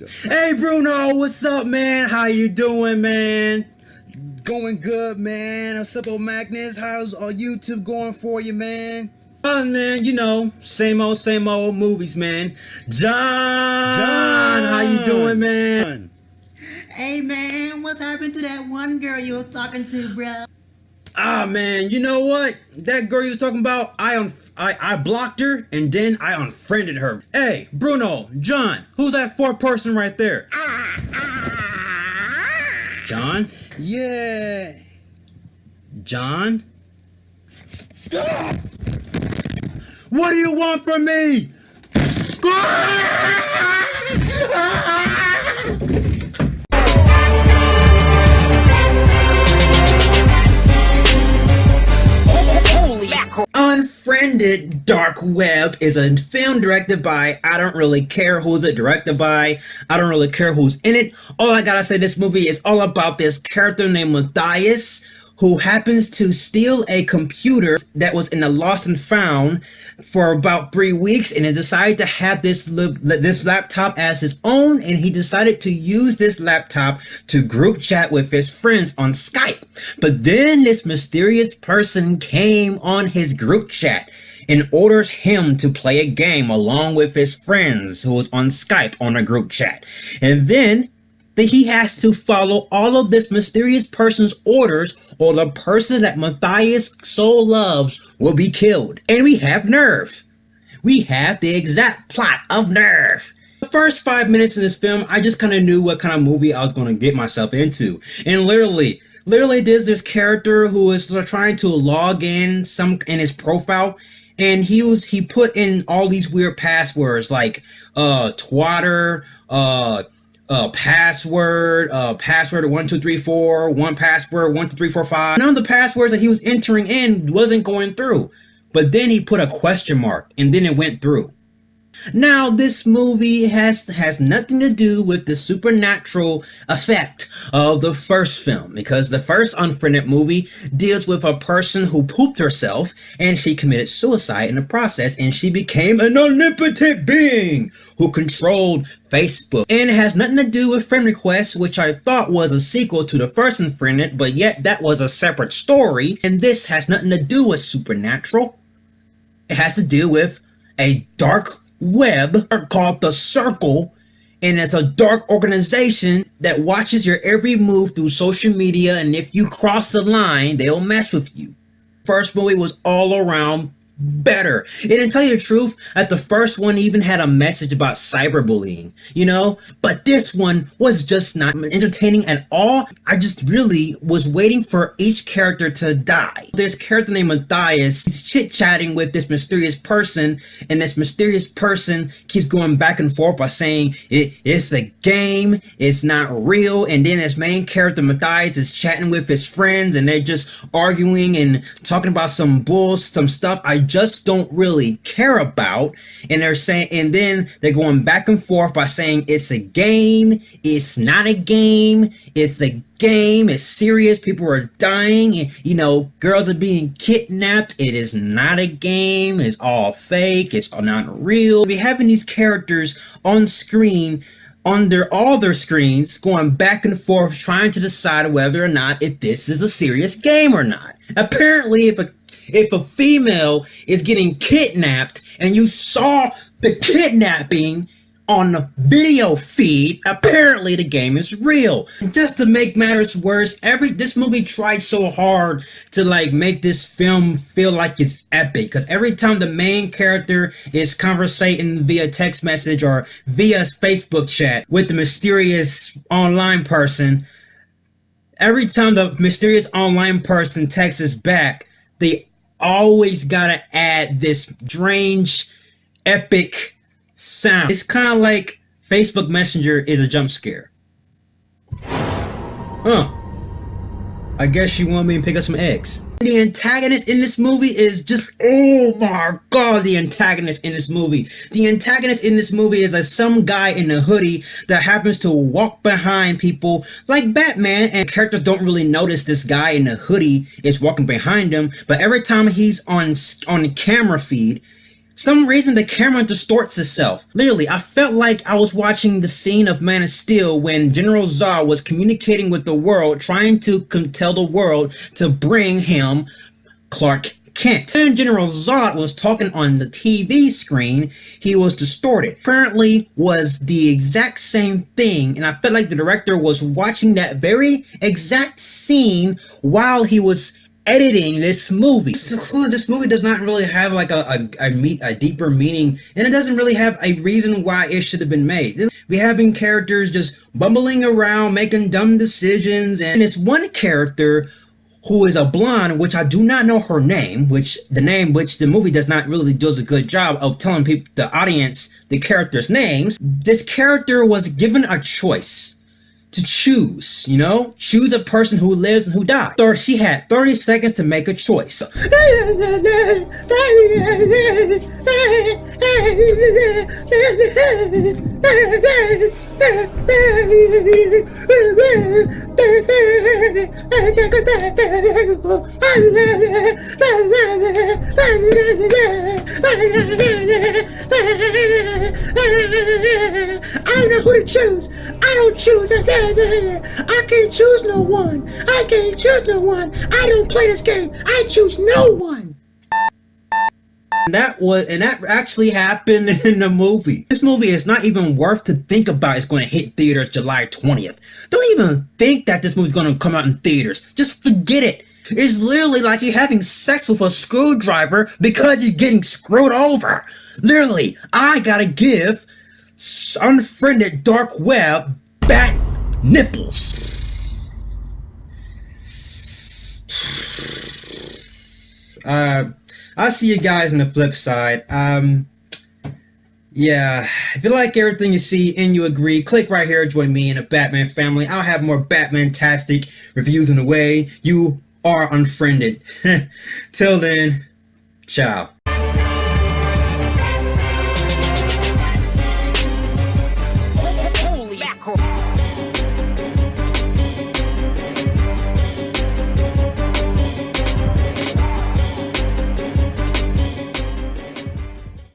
Hey Bruno, what's up, man? How you doing, man? Going good, man. What's up, old Magnus? How's YouTube going for you, man? Man, you know, same old movies, man. John, how you doing, man? Hey man, what's happened to that one girl you were talking to, bro? Ah, man, you know what? That girl you was talking about, I blocked her and then I unfriended her. Hey, Bruno, John, who's that fourth person right there? John? Yeah. John? What do you want from me? Unfriended Dark Web is a film directed by, I don't really care who's it directed by, I don't really care who's in it. All I gotta say, this movie is all about this character named Matthias, who happens to steal a computer that was in the lost and found for about 3 weeks, and he decided to have this laptop as his own, and he decided to use this laptop to group chat with his friends on Skype. But then this mysterious person came on his group chat and orders him to play a game along with his friends who was on Skype on a group chat. And then he has to follow all of this mysterious person's orders, or the person that Matthias so loves will be killed. And we have Nerve. We have the exact plot of Nerve. The first 5 minutes of this film, I just kind of knew what kind of movie I was going to get myself into. And literally there's this character who is trying to log in in his profile, and he put in all these weird passwords like twatter, password 1234, one password 12345. None of the passwords that he was entering in wasn't going through, but then he put a question mark and then it went through. Now this movie has nothing to do with the supernatural effect of the first film, because the first Unfriended movie deals with a person who pooped herself and she committed suicide in the process, and she became an omnipotent being who controlled Facebook. And it has nothing to do with friend requests, which I thought was a sequel to the first Unfriended, but yet that was a separate story. And this has nothing to do with supernatural. It has to do with a dark web called The Circle, and it's a dark organization that watches your every move through social media, and if you cross the line, they'll mess with you. First movie was all around better. It didn't tell you the truth that the first one even had a message about cyberbullying, you know, but this one was just not entertaining at all. I just really was waiting for each character to die. This character named Matthias is chit-chatting with this mysterious person, and this mysterious person keeps going back and forth by saying it's a game, it's not real, and then his main character Matthias is chatting with his friends, and they're just arguing and talking about some stuff I just don't really care about, and they're saying, and then they're going back and forth by saying it's a game, it's not a game, it's a game, it's serious, people are dying, and you know, girls are being kidnapped, it is not a game, it's all fake, it's not real. We're having these characters on screen, on all their screens, going back and forth trying to decide whether or not if this is a serious game or not. Apparently, if a female is getting kidnapped and you saw the kidnapping on the video feed, apparently the game is real. And just to make matters worse, this movie tried so hard to like make this film feel like it's epic, because every time the main character is conversating via text message or via Facebook chat with the mysterious online person, every time the mysterious online person texts us back, they always gotta add this strange, epic sound. It's kind of like Facebook Messenger is a jump scare. Huh. I guess you want me to pick up some eggs. The antagonist in this movie is just, oh my god, the antagonist in this movie. The antagonist in this movie is some guy in a hoodie that happens to walk behind people like Batman, and characters don't really notice this guy in the hoodie is walking behind them, but every time he's on camera feed, Some reason the camera distorts itself. Literally, I felt like I was watching the scene of Man of Steel when General Zod was communicating with the world, trying to tell the world to bring him Clark Kent. When General Zod was talking on the TV screen, he was distorted. Apparently was the exact same thing, and I felt like the director was watching that very exact scene while he was editing this movie. This movie does not really have like a deeper meaning, and it doesn't really have a reason why it should have been made. We having characters just bumbling around, making dumb decisions, and it's one character who is a blonde, which I do not know her name, which the movie does not really do a good job of telling people, the audience, the characters' names. This character was given a choice to choose, choose a person who lives and who dies. So she had 30 seconds to make a choice. I don't know who to choose. I don't choose. I can't choose no one. I can't choose no one. I don't play this game. I choose no one. That actually happened in the movie. This movie is not even worth to think about. It's going to hit theaters July 20th. Don't even think that this movie's going to come out in theaters. Just forget it. It's literally like you're having sex with a screwdriver because you're getting screwed over. Literally, I gotta give Unfriended Dark Web back nipples. I'll see you guys on the flip side. Yeah, if you like everything you see and you agree, click right here, join me in the Batman family. I'll have more Batman-tastic reviews in the way. You are unfriended. Till then, ciao.